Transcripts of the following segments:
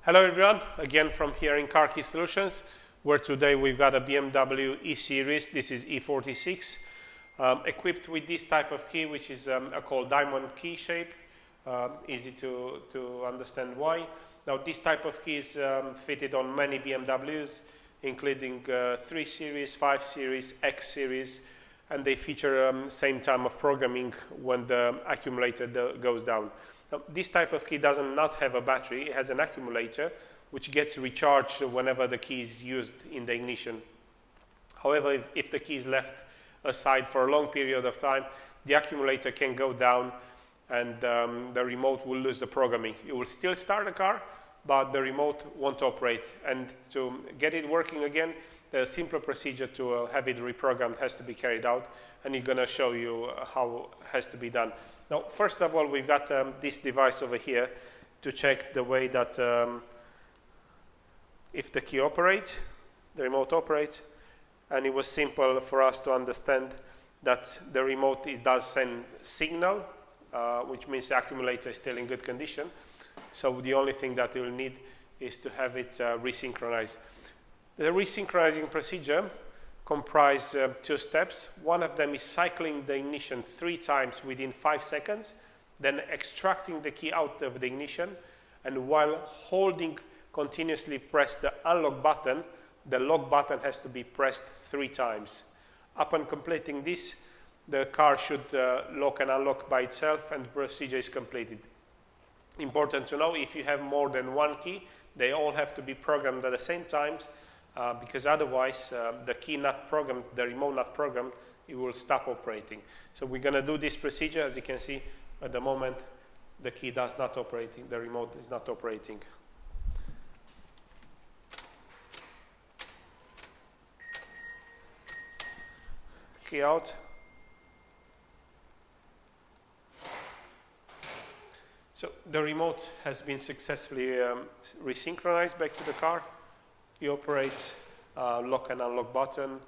Hello everyone, again from here in Car Key Solutions, where today we've got a BMW E series. This is E46, equipped with this type of key, which is called diamond key shape. Easy to understand why. Now this type of key is fitted on many BMWs, including 3 Series, 5 Series, X Series, and they feature same time of programming when the accumulator goes down. Now, this type of key doesn't not have a battery. It has an accumulator which gets recharged whenever the key is used in the ignition. However, if the key is left aside for a long period of time, the accumulator can go down and the remote will lose the programming. You will still start the car, but the remote won't operate. And to get it working again, the simpler procedure to have it reprogrammed has to be carried out, and I'm going to show you how it has to be done. Now, first of all, we've got this device over here to check the way that if the key operates, the remote operates, and it was simple for us to understand that the remote does send signal, which means the accumulator is still in good condition. So the only thing that you'll need is to have it resynchronize. The resynchronizing procedure comprises 2 steps. One of them is cycling the ignition 3 times within 5 seconds, then extracting the key out of the ignition, and while holding continuously press the unlock button, the lock button has to be pressed 3 times. Upon completing this, the car should lock and unlock by itself, and the procedure is completed. Important to know, if you have more than 1 key, they all have to be programmed at the same time, because otherwise the key not programmed, the remote not programmed, it will stop operating. So we're going to do this procedure. As you can see, at the moment the key does not operate, the remote is not operating. Key out. So the remote has been successfully resynchronized back to the car. It operates lock and unlock button,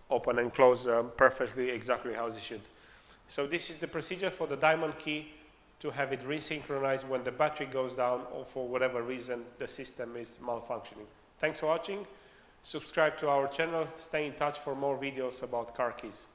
open and close perfectly, exactly how it should. So this is the procedure for the diamond key to have it resynchronized when the battery goes down or for whatever reason the system is malfunctioning. Thanks for watching. Subscribe to our channel. Stay in touch for more videos about car keys.